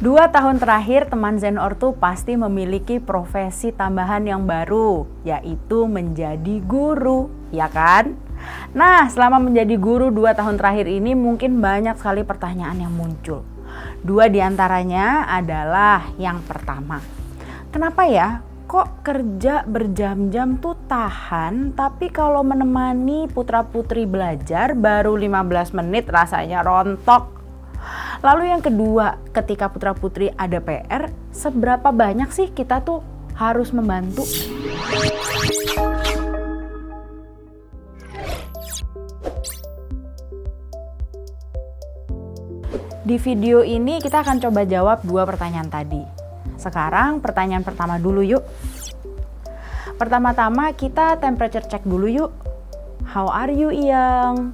2 tahun terakhir teman Zen Ortu pasti memiliki profesi tambahan yang baru, yaitu menjadi guru, ya kan? Nah, selama menjadi guru 2 tahun terakhir ini mungkin banyak sekali pertanyaan yang muncul. 2 diantaranya adalah yang pertama, kenapa ya kok kerja berjam-jam tuh tahan, tapi kalau menemani putra-putri belajar baru 15 menit rasanya rontok. Lalu yang kedua, ketika putra-putri ada PR, seberapa banyak sih kita tuh harus membantu? Di video ini kita akan coba jawab 2 pertanyaan tadi. Sekarang pertanyaan pertama dulu yuk. Pertama-tama kita temperature check dulu yuk. How are you, Iyang?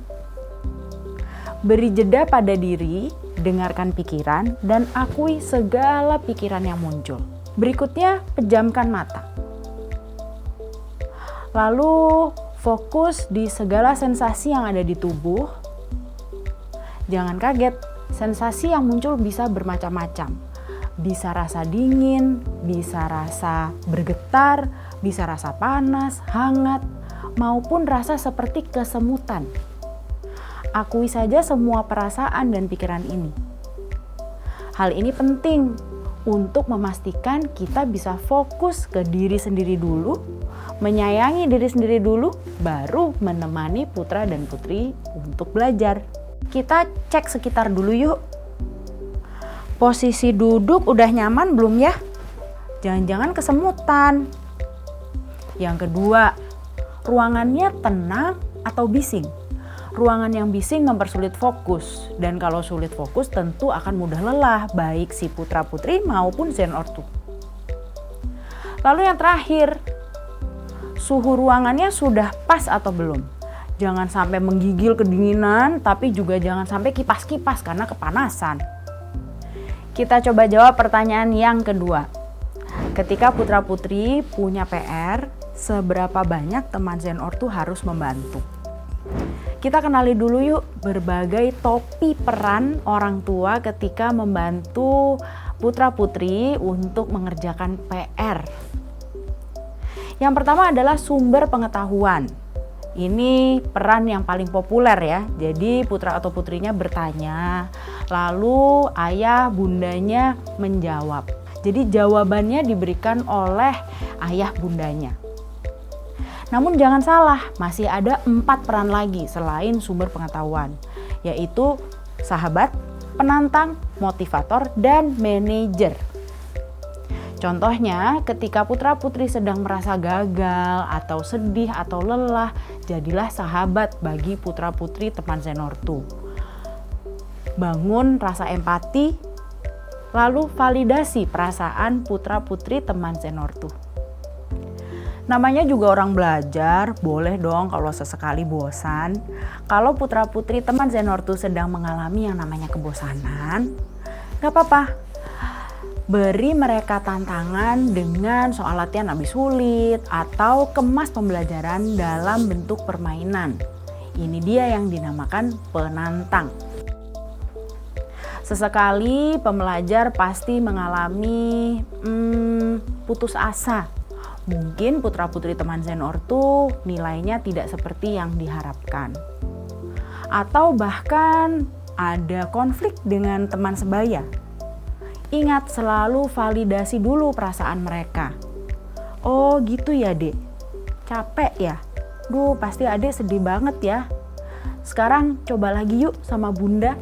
Beri jeda pada diri, dengarkan pikiran, dan akui segala pikiran yang muncul. Berikutnya, pejamkan mata. Lalu, fokus di segala sensasi yang ada di tubuh. Jangan kaget, sensasi yang muncul bisa bermacam-macam. Bisa rasa dingin, bisa rasa bergetar, bisa rasa panas, hangat, maupun rasa seperti kesemutan. Akui saja semua perasaan dan pikiran ini. Hal ini penting untuk memastikan kita bisa fokus ke diri sendiri dulu, menyayangi diri sendiri dulu, baru menemani putra dan putri untuk belajar. Kita cek sekitar dulu yuk. Posisi duduk udah nyaman belum ya? Jangan-jangan kesemutan. Yang kedua, ruangannya tenang atau bising? Ruangan yang bising mempersulit fokus, dan kalau sulit fokus tentu akan mudah lelah, baik si putra-putri maupun Zen Ortu. Lalu yang terakhir, suhu ruangannya sudah pas atau belum? Jangan sampai menggigil kedinginan, tapi juga jangan sampai kipas-kipas karena kepanasan. Kita coba jawab pertanyaan yang kedua. Ketika putra-putri punya PR, seberapa banyak teman Zen Ortu harus membantu? Kita kenali dulu yuk berbagai topi peran orang tua ketika membantu putra-putri untuk mengerjakan PR. Yang pertama adalah sumber pengetahuan. Ini peran yang paling populer ya. Jadi putra atau putrinya bertanya, lalu ayah bundanya menjawab. Jadi jawabannya diberikan oleh ayah bundanya. Namun jangan salah, masih ada 4 peran lagi selain sumber pengetahuan, yaitu sahabat, penantang, motivator, dan manajer. Contohnya, ketika putra-putri sedang merasa gagal atau sedih atau lelah, jadilah sahabat bagi putra-putri teman Zen Ortu. Bangun rasa empati, lalu validasi perasaan putra-putri teman Zen Ortu. Namanya juga orang belajar, boleh dong kalau sesekali bosan. Kalau putra-putri teman Zen Ortu sedang mengalami yang namanya kebosanan, gak apa-apa. Beri mereka tantangan dengan soal latihan lebih sulit atau kemas pembelajaran dalam bentuk permainan. Ini dia yang dinamakan penantang. Sesekali pembelajar pasti mengalami putus asa. Mungkin putra-putri teman Zen Ortu nilainya tidak seperti yang diharapkan. Atau bahkan ada konflik dengan teman sebaya. Ingat selalu validasi dulu perasaan mereka. Oh gitu ya dek, capek ya? Duh pasti adek sedih banget ya. Sekarang coba lagi yuk sama bunda.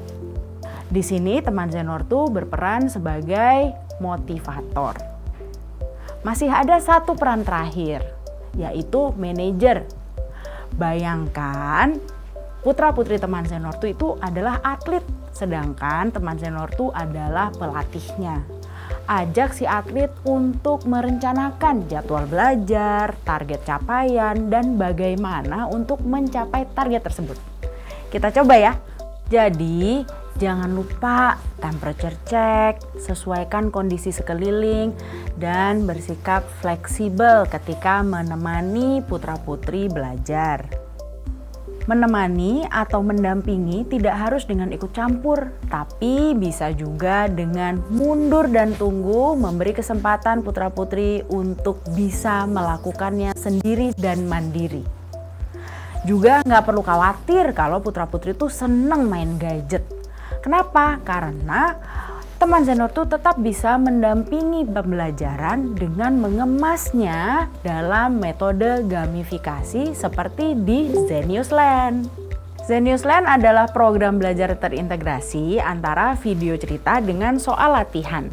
Di sini teman Zen Ortu berperan sebagai motivator. Masih ada 1 peran terakhir, yaitu manajer. Bayangkan putra-putri teman Zen Ortu itu adalah atlet, sedangkan teman Zen Ortu adalah pelatihnya. Ajak si atlet untuk merencanakan jadwal belajar, target capaian, dan bagaimana untuk mencapai target tersebut. Kita coba ya. Jadi, jangan lupa temperature check, sesuaikan kondisi sekeliling, dan bersikap fleksibel ketika menemani putra-putri belajar. Menemani atau mendampingi tidak harus dengan ikut campur, tapi bisa juga dengan mundur dan tunggu, memberi kesempatan putra-putri untuk bisa melakukannya sendiri dan mandiri. Juga nggak perlu khawatir kalau putra-putri itu seneng main gadget. Kenapa? Karena teman Zen Ortu tetap bisa mendampingi pembelajaran dengan mengemasnya dalam metode gamifikasi seperti di Zenius Land. Zenius Land adalah program belajar terintegrasi antara video cerita dengan soal latihan.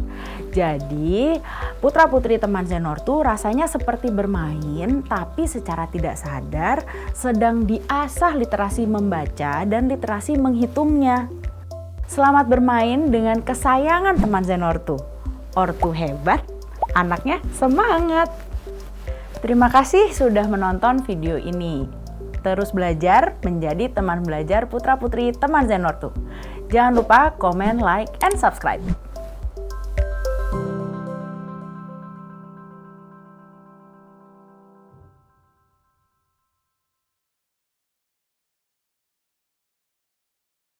Jadi, putra-putri teman Zen Ortu rasanya seperti bermain, tapi secara tidak sadar sedang diasah literasi membaca dan literasi menghitungnya. Selamat bermain dengan kesayangan teman Zen Ortu. Ortu hebat, anaknya semangat. Terima kasih sudah menonton video ini. Terus belajar menjadi teman belajar putra-putri teman Zen Ortu. Jangan lupa komen, like, and subscribe.